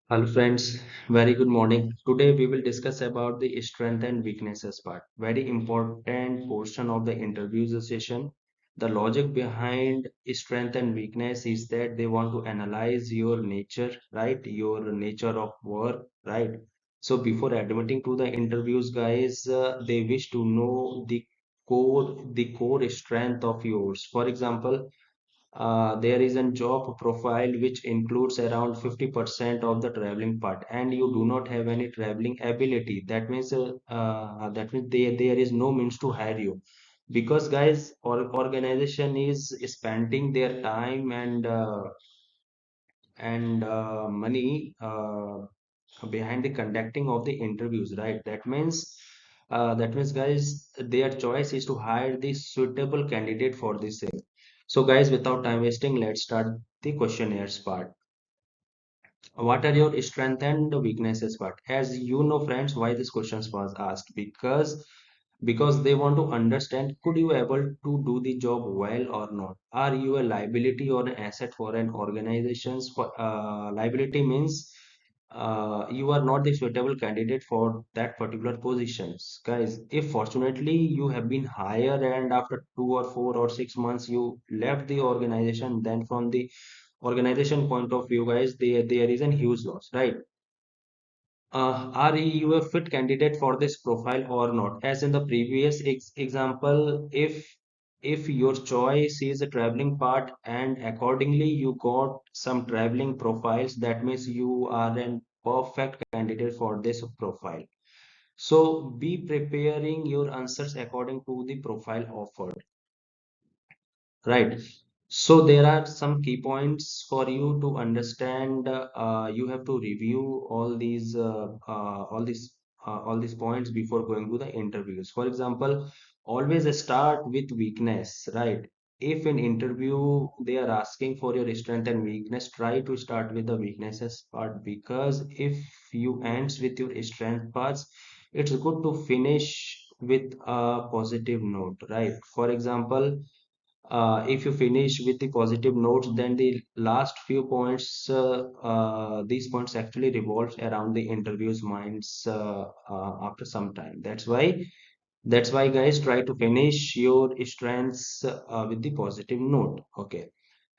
Hello friends, very good morning. Today we will discuss about the strength and weaknesses part. Very important portion of the interview session. The logic behind strength and weakness is that they want to analyze your nature, right? Your nature of work, right? So before admitting to the interviews, guys, they wish to know the core strength of yours. For example, there is a job profile which includes around 50% of the traveling part, and you do not have any traveling ability. That means there is no means to hire you, because guys, organization is spending their time and money behind the conducting of the interviews, right? That means guys, their choice is to hire the suitable candidate for the same. So guys, without time wasting, let's start the questionnaires part. What are your strength and weaknesses part? As you know, friends, why this questions was asked? Because they want to understand, could you able to do the job well or not? Are you a liability or an asset for an organization's? Liability means you are not the suitable candidate for that particular positions, guys. If fortunately you have been hired and after 2 or 4 or 6 months you left the organization, then from the organization point of view, guys, there is a huge loss, right? Are you a fit candidate for this profile or not? As in the previous example, if your choice is a traveling part and accordingly you got some traveling profiles, that means you are a perfect candidate for this profile. So be preparing your answers according to the profile offered. Right. So there are some key points for you to understand. You have to review all these points before going to the interviews. For example, always start with weakness, right? If in interview they are asking for your strength and weakness, try to start with the weaknesses part, because if you ends with your strength parts, it's good to finish with a positive note, right? For example, if you finish with the positive notes, then the last few points, these points actually revolves around the interview's minds after some time. That's why, guys, try to finish your strengths with the positive note. Okay.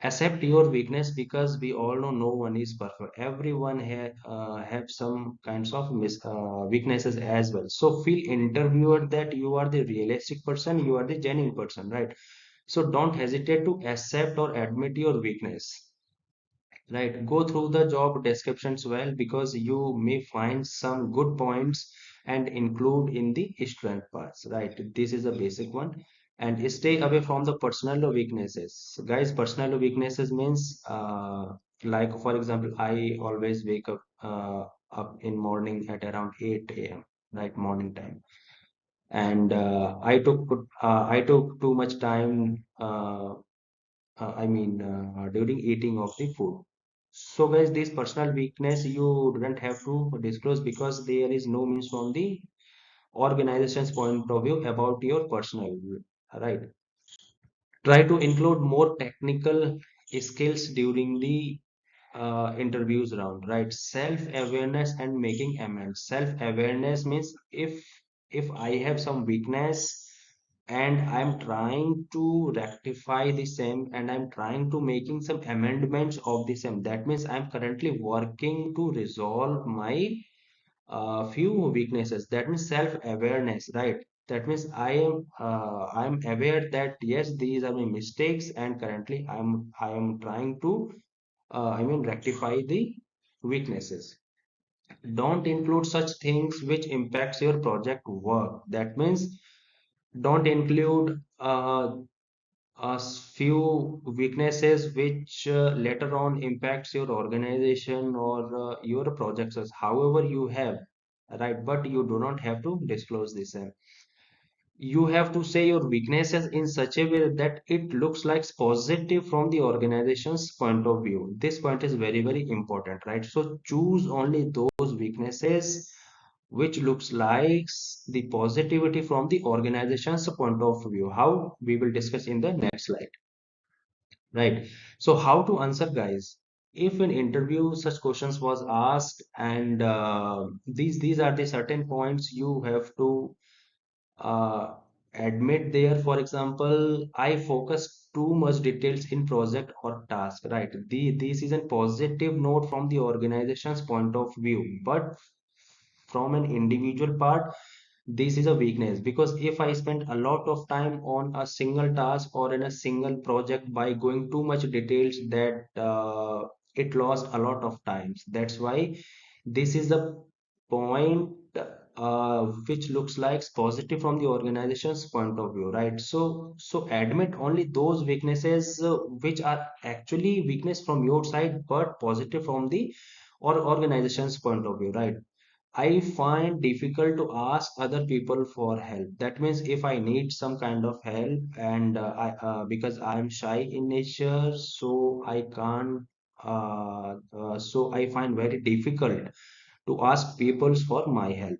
Accept your weakness, because we all know no one is perfect. Everyone have some kinds of weaknesses as well. So feel interviewed that you are the realistic person, you are the genuine person, right? So don't hesitate to accept or admit your weakness. Right. Go through the job descriptions well, because you may find some good points and include in the strength parts. Right. This is a basic one. And stay away from the personal weaknesses. Guys, personal weaknesses means like for example, I always wake up in morning at around 8 a.m. Right, morning time, and I took too much time. During eating of the food. So, guys, this personal weakness you don't have to disclose, because there is no means from the organization's point of view about your personal, right? Try to include more technical skills during the interviews round, right? Self-awareness and making amends. Self-awareness means if I have some weakness and I'm trying to rectify the same, and I'm trying to making some amendments of the same, that means I'm currently working to resolve my few weaknesses. That means self-awareness, right? That means I'm aware that yes, these are my mistakes, and currently I am trying to rectify the weaknesses. Don't include such things which impacts your project work. That means don't include few weaknesses which later on impacts your organization or your projects, however you have, right? But you do not have to disclose this. You have to say your weaknesses in such a way that it looks like positive from the organization's point of view. This point is very, very important, right? So choose only those weaknesses which looks like the positivity from the organization's point of view. How, we will discuss in the next slide, right? So how to answer, guys? if in interview such questions was asked, and these are the certain points you have to uh, admit there. For example, I focus too much details in project or task, right? This is a positive note from the organization's point of view, but from an individual part, this is a weakness, because if I spend a lot of time on a single task or in a single project by going too much details, that it lost a lot of times. That's why this is the point which looks like positive from the organization's point of view, right? So admit only those weaknesses which are actually weakness from your side but positive from the or organization's point of view, right? I find difficult to ask other people for help. That means if I need some kind of help, and I because I am shy in nature, so I can't. So I find very difficult to ask people for my help.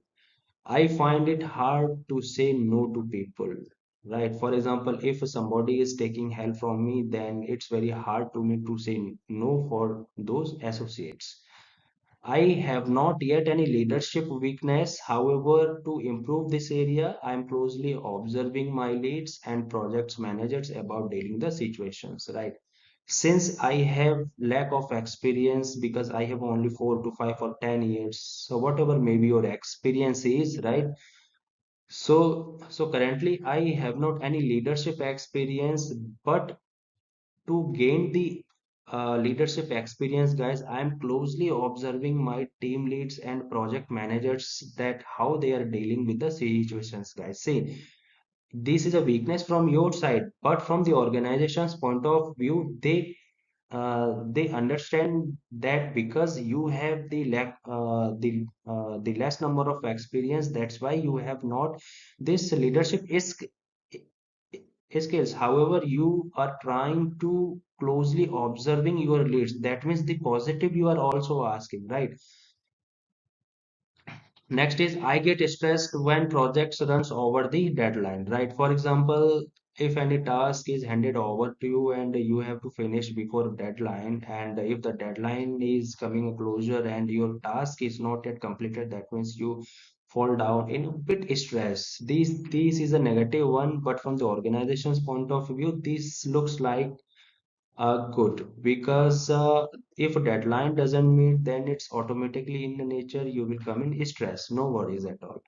I find it hard to say no to people. Right. For example, if somebody is taking help from me, then it's very hard to me to say no for those associates. I have not yet any leadership weakness. However, to improve this area, I am closely observing my leads and projects managers about dealing the situations, right? Since I have lack of experience, because I have only 4 to 5 or 10 years, so whatever maybe your experience is, right? So currently I have not any leadership experience, but to gain the leadership experience, guys, I am closely observing my team leads and project managers, that how they are dealing with the situations, guys. See, this is a weakness from your side, but from the organization's point of view, they understand that because you have the less number of experience, that's why you have not this leadership is skills. However, you are trying to closely observing your leads. That means the positive you are also asking, right? Next is I get stressed when projects runs over the deadline, right? For example, if any task is handed over to you and you have to finish before deadline, and if the deadline is coming closer and your task is not yet completed, that means you fall down in a bit stress. This is a negative one, but from the organization's point of view, this looks like good, because if a deadline doesn't meet, then it's automatically in the nature you will come in stress. No worries at all.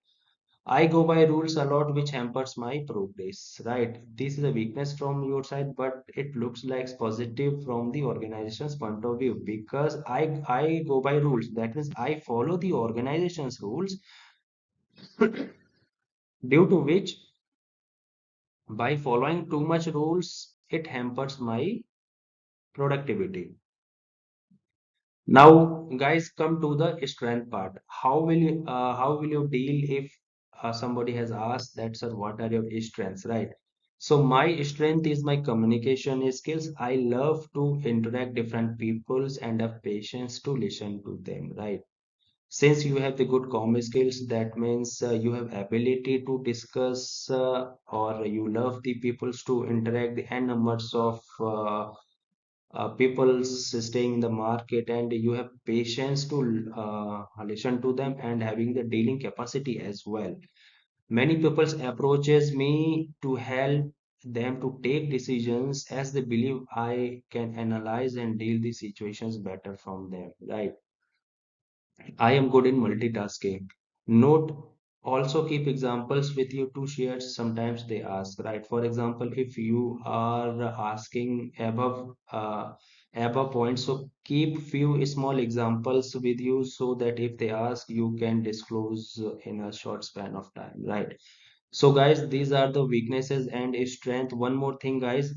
I go by rules a lot, which hampers my progress. Right? This is a weakness from your side, but it looks like positive from the organization's point of view, because I go by rules. That means I follow the organization's rules, due to which by following too much rules, it hampers my productivity. Now, guys, come to the strength part. How will you deal if somebody has asked that, sir, what are your strengths, right? So my strength is my communication skills. I love to interact different peoples and have patience to listen to them, right? Since you have the good comm skills, that means you have ability to discuss, or you love the peoples to interact the n numbers of people staying in the market, and you have patience to listen to them and having the dealing capacity as well. Many people approaches me to help them to take decisions, as they believe I can analyze and deal the situations better from them, right? I am good in multitasking. Note, also keep examples with you to share. Sometimes they ask, right? For example, if you are asking above points, so keep few small examples with you, so that if they ask, you can disclose in a short span of time, right? So, guys, these are the weaknesses and strength. One more thing, guys.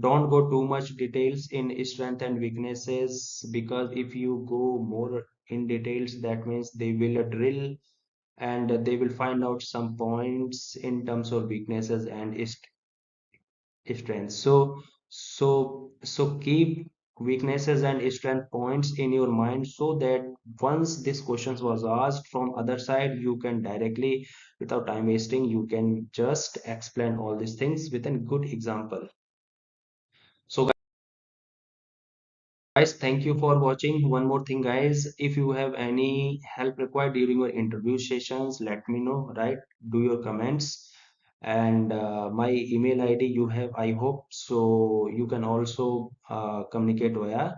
Don't go too much details in strength and weaknesses, because if you go more in details, that means they will drill, and they will find out some points in terms of weaknesses and strengths. So keep weaknesses and strength points in your mind, so that once this questions was asked from other side, you can directly, without time wasting, you can just explain all these things with a good example. So Guys, thank you for watching. One more thing, guys, if you have any help required during your interview sessions, let me know, right? Do your comments. And my email ID you have, I hope. So you can also communicate via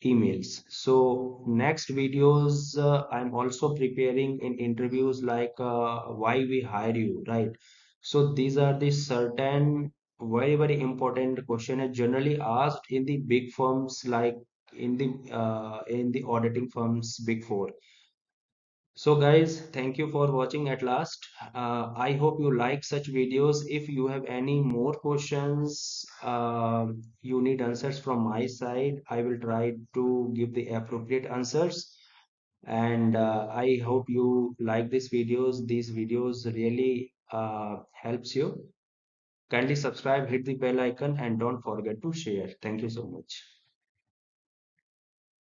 emails. So next videos, I'm also preparing in interviews like why we hire you, right? So these are the certain very important question is generally asked in the big firms like in the auditing firms big four. So guys, thank you for watching at last. I hope you like such videos. If you have any more questions, you need answers from my side, I will try to give the appropriate answers. And I hope you like these videos. These videos really helps you. Kindly subscribe, hit the bell icon, and don't forget to share. Thank you so much.